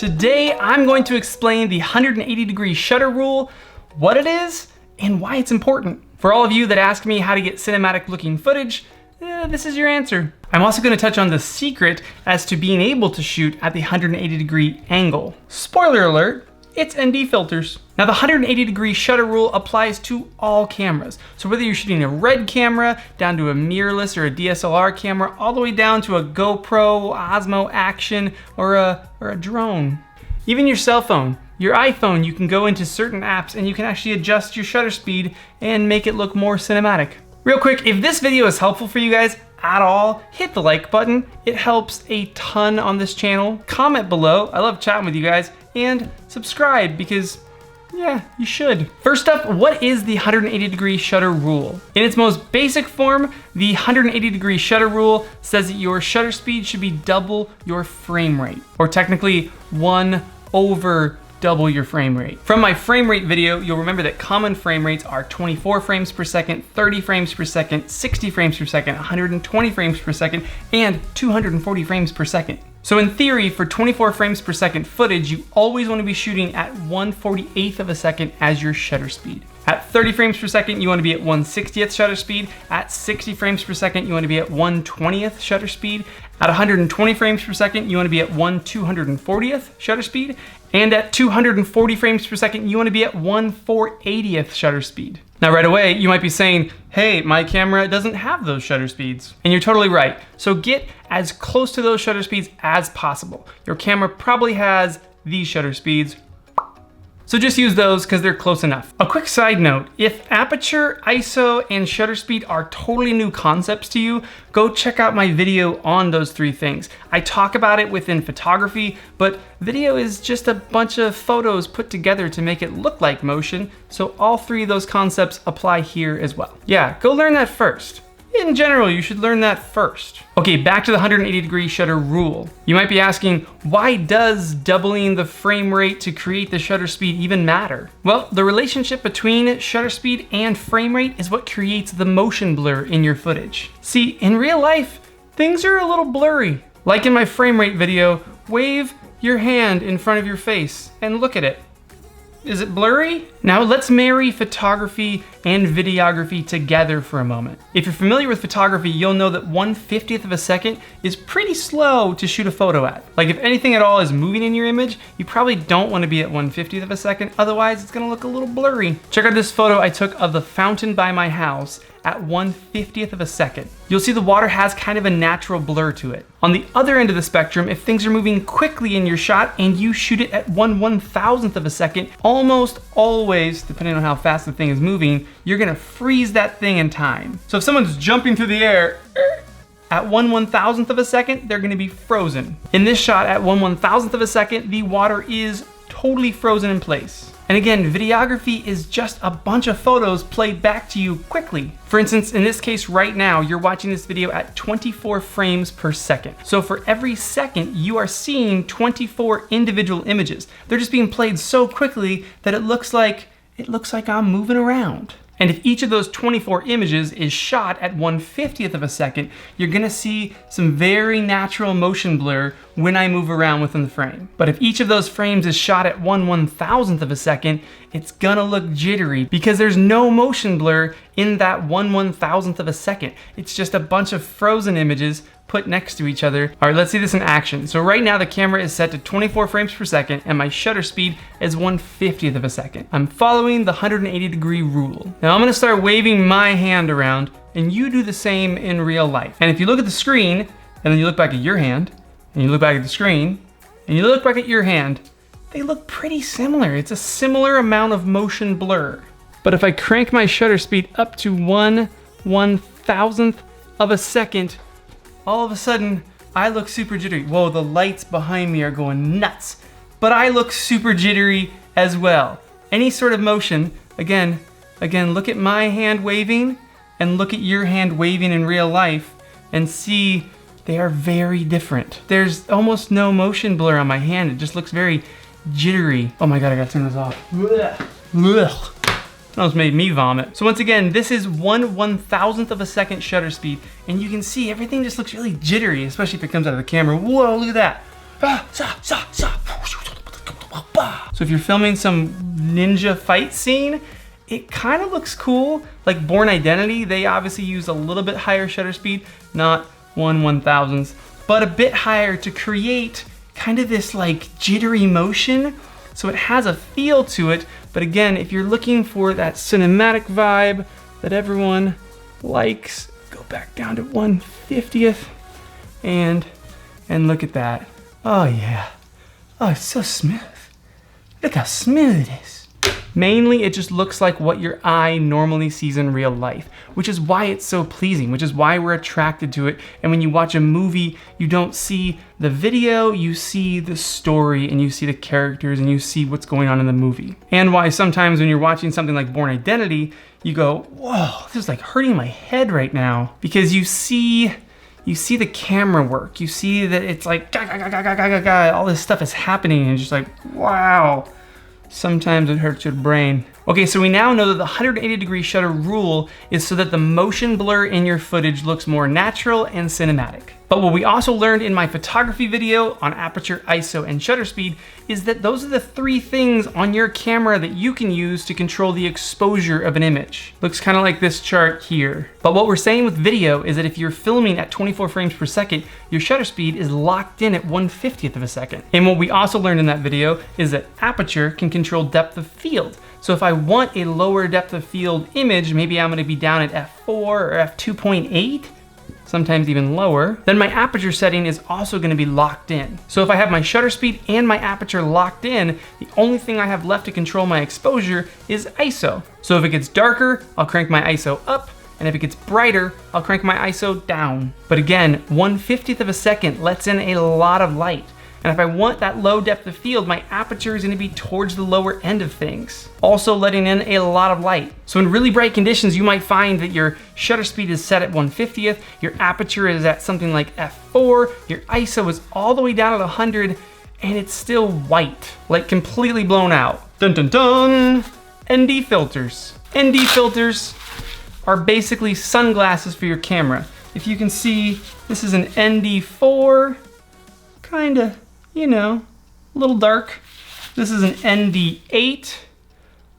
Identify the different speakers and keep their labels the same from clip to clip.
Speaker 1: Today, I'm going to explain the 180-degree shutter rule, what it is, and why it's important. For all of you that ask me how to get cinematic looking footage, this is your answer. I'm also going to touch on the secret as to being able to shoot at the 180-degree angle. Spoiler alert, it's ND filters. Now the 180-degree shutter rule applies to all cameras. So whether you're shooting a RED camera, down to a mirrorless or a DSLR camera, all the way down to a GoPro, Osmo Action, or a drone. Even your cell phone, your iPhone, you can go into certain apps and you can actually adjust your shutter speed and make it look more cinematic. Real quick, if this video is helpful for you guys at all, hit the like button. It helps a ton on this channel. Comment below, I love chatting with you guys, and subscribe because, yeah, you should. First up, what is the 180-degree shutter rule? In its most basic form, the 180-degree shutter rule says that your shutter speed should be double your frame rate, or technically 1 over double your frame rate. From my frame rate video, you'll remember that common frame rates are 24 frames per second, 30 frames per second, 60 frames per second, 120 frames per second, and 240 frames per second. So in theory, for 24 frames per second footage, you always want to be shooting at 1/48th of a second as your shutter speed. At 30 frames per second, you want to be at 1/60th shutter speed. At 60 frames per second, you want to be at 1/20th shutter speed. At 120 frames per second, you want to be at 1/240th shutter speed. And at 240 frames per second, you want to be at 1/480th shutter speed. Now right away, you might be saying, hey, my camera doesn't have those shutter speeds. And you're totally right. So get as close to those shutter speeds as possible. Your camera probably has these shutter speeds. So just use those because they're close enough. A quick side note, if aperture, ISO, and shutter speed are totally new concepts to you, go check out my video on those 3 things. I talk about it within photography, but video is just a bunch of photos put together to make it look like motion, so all 3 of those concepts apply here as well. Yeah, go learn that first. In general, you should learn that first. Okay, back to the 180-degree shutter rule. You might be asking, why does doubling the frame rate to create the shutter speed even matter? Well, the relationship between shutter speed and frame rate is what creates the motion blur in your footage. See, in real life, things are a little blurry. Like in my frame rate video, wave your hand in front of your face and look at it. Is it blurry? Now let's marry photography and videography together for a moment. If you're familiar with photography, you'll know that 1/50th of a second is pretty slow to shoot a photo at. Like if anything at all is moving in your image, you probably don't want to be at 1/50th of a second, otherwise it's gonna look a little blurry. Check out this photo I took of the fountain by my house at 1/50th of a second. You'll see the water has kind of a natural blur to it. On the other end of the spectrum, if things are moving quickly in your shot and you shoot it at 1/1000th of a second, almost always, depending on how fast the thing is moving, you're gonna freeze that thing in time. So if someone's jumping through the air, at 1/1000th of a second, they're gonna be frozen. In this shot, at 1/1000th of a second, the water is totally frozen in place. And again, videography is just a bunch of photos played back to you quickly. For instance, in this case right now, you're watching this video at 24 frames per second. So for every second, you are seeing 24 individual images. They're just being played so quickly that it looks like I'm moving around. And if each of those 24 images is shot at 1/50th of a second, you're gonna see some very natural motion blur when I move around within the frame. But if each of those frames is shot at 1/1000th of a second, it's gonna look jittery because there's no motion blur in that 1/1000th of a second. It's just a bunch of frozen images put next to each other. All right, let's see this in action. So right now the camera is set to 24 frames per second and my shutter speed is 1/50th of a second. I'm following the 180-degree rule. Now I'm gonna start waving my hand around and you do the same in real life. And if you look at the screen and then you look back at your hand and you look back at the screen and you look back at your hand, they look pretty similar. It's a similar amount of motion blur. But if I crank my shutter speed up to 1/1000th of a second, all of a sudden, I look super jittery. Whoa, the lights behind me are going nuts. But I look super jittery as well. Any sort of motion, again, look at my hand waving and look at your hand waving in real life and see they are very different. There's almost no motion blur on my hand. It just looks very jittery. Oh my God, I gotta turn this off. Ugh. That almost made me vomit. So once again, this is 1/1000th of a second shutter speed, and you can see everything just looks really jittery, especially if it comes out of the camera. Whoa, look at that. So if you're filming some ninja fight scene, it kind of looks cool. Like Bourne Identity, they obviously use a little bit higher shutter speed, not 1/1000th, but a bit higher to create kind of this like jittery motion. So it has a feel to it. But again, if you're looking for that cinematic vibe that everyone likes, go back down to 1/50th and look at that. Oh yeah. Oh, it's so smooth. Look how smooth it is. Mainly, it just looks like what your eye normally sees in real life, which is why it's so pleasing, which is why we're attracted to it. And when you watch a movie, you don't see the video, you see the story and you see the characters and you see what's going on in the movie. And why sometimes when you're watching something like Bourne Identity, you go, whoa, this is like hurting my head right now. Because you see the camera work. You see that it's like, all this stuff is happening and you're just like, wow. Sometimes it hurts your brain. Okay, so we now know that the 180-degree shutter rule is so that the motion blur in your footage looks more natural and cinematic. But what we also learned in my photography video on aperture, ISO, and shutter speed is that those are the 3 things on your camera that you can use to control the exposure of an image. Looks kind of like this chart here. But what we're saying with video is that if you're filming at 24 frames per second, your shutter speed is locked in at 1/50th of a second. And what we also learned in that video is that aperture can control depth of field. So if I want a lower depth of field image, maybe I'm gonna be down at f4 or f2.8, sometimes even lower, then my aperture setting is also gonna be locked in. So if I have my shutter speed and my aperture locked in, the only thing I have left to control my exposure is ISO. So if it gets darker, I'll crank my ISO up, and if it gets brighter, I'll crank my ISO down. But again, 1/50th of a second lets in a lot of light. And if I want that low depth of field, my aperture is gonna be towards the lower end of things, also letting in a lot of light. So in really bright conditions, you might find that your shutter speed is set at 1/50th, your aperture is at something like f4, your ISO is all the way down at 100, and it's still white, like completely blown out. Dun dun dun! ND filters. ND filters are basically sunglasses for your camera. If you can see, this is an ND4, kinda, you know, a little dark. This is an ND8,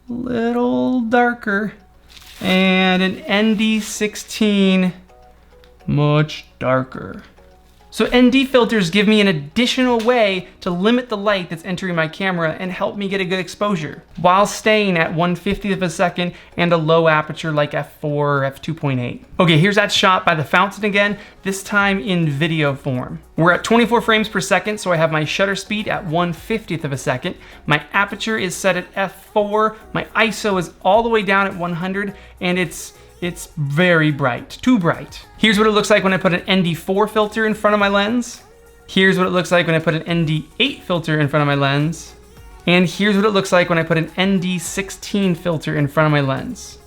Speaker 1: little darker, and an ND16, much darker. So ND filters give me an additional way to limit the light that's entering my camera and help me get a good exposure while staying at 1/50th of a second and a low aperture like f4 or f2.8. Okay, here's that shot by the fountain again, this time in video form. We're at 24 frames per second, so I have my shutter speed at 1/50th of a second. My aperture is set at f4, my ISO is all the way down at 100, and it's very bright, too bright. Here's what it looks like when I put an ND4 filter in front of my lens. Here's what it looks like when I put an ND8 filter in front of my lens. And here's what it looks like when I put an ND16 filter in front of my lens.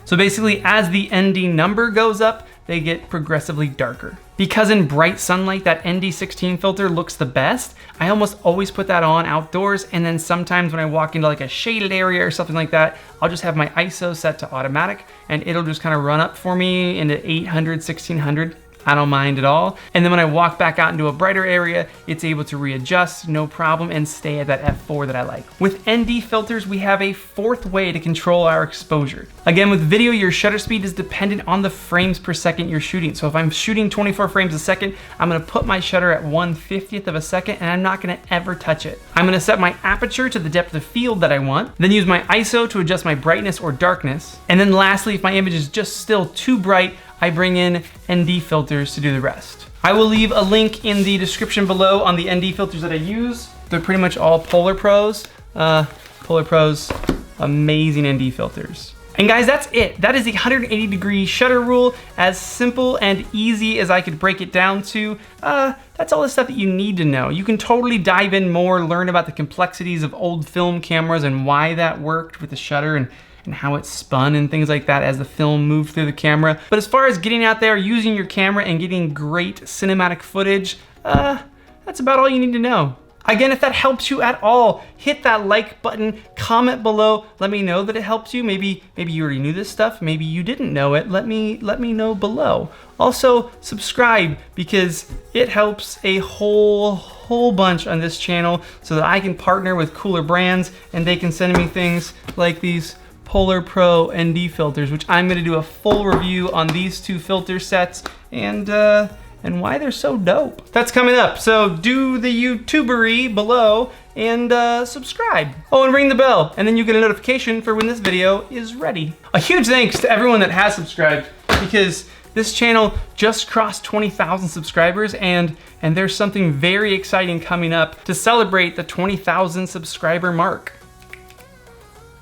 Speaker 1: So basically, as the ND number goes up, they get progressively darker. Because in bright sunlight, that ND16 filter looks the best, I almost always put that on outdoors, and then sometimes when I walk into like a shaded area or something like that, I'll just have my ISO set to automatic, and it'll just kind of run up for me into 800, 1600. I don't mind at all. And then when I walk back out into a brighter area, it's able to readjust, no problem, and stay at that f4 that I like. With ND filters, we have a 4th way to control our exposure. Again, with video, your shutter speed is dependent on the frames per second you're shooting. So if I'm shooting 24 frames a second, I'm gonna put my shutter at 1/50th of a second, and I'm not gonna ever touch it. I'm gonna set my aperture to the depth of field that I want, then use my ISO to adjust my brightness or darkness. And then lastly, if my image is just still too bright, I bring in ND filters to do the rest. I will leave a link in the description below on the ND filters that I use. They're pretty much all PolarPro's. PolarPro's amazing ND filters. And guys, that's it. That is the 180-degree shutter rule, as simple and easy as I could break it down to. That's all the stuff that you need to know. You can totally dive in more, learn about the complexities of old film cameras and why that worked with the shutter and how it spun and things like that as the film moved through the camera. But as far as getting out there, using your camera and getting great cinematic footage, that's about all you need to know. Again, if that helps you at all, hit that like button, comment below, let me know that it helps you. Maybe you already knew this stuff, maybe you didn't know it. Let me know below. Also, subscribe, because it helps a whole bunch on this channel so that I can partner with cooler brands and they can send me things like these PolarPro ND filters, which I'm gonna do a full review on these two filter sets and why they're so dope. That's coming up, so do the YouTubery below and subscribe. Oh, and ring the bell, and then you get a notification for when this video is ready. A huge thanks to everyone that has subscribed, because this channel just crossed 20,000 subscribers, and there's something very exciting coming up to celebrate the 20,000 subscriber mark.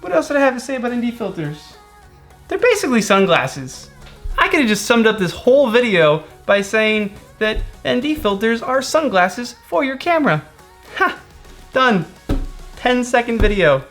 Speaker 1: What else did I have to say about ND filters? They're basically sunglasses. I could have just summed up this whole video by saying that ND filters are sunglasses for your camera. Ha! Done. 10-second video.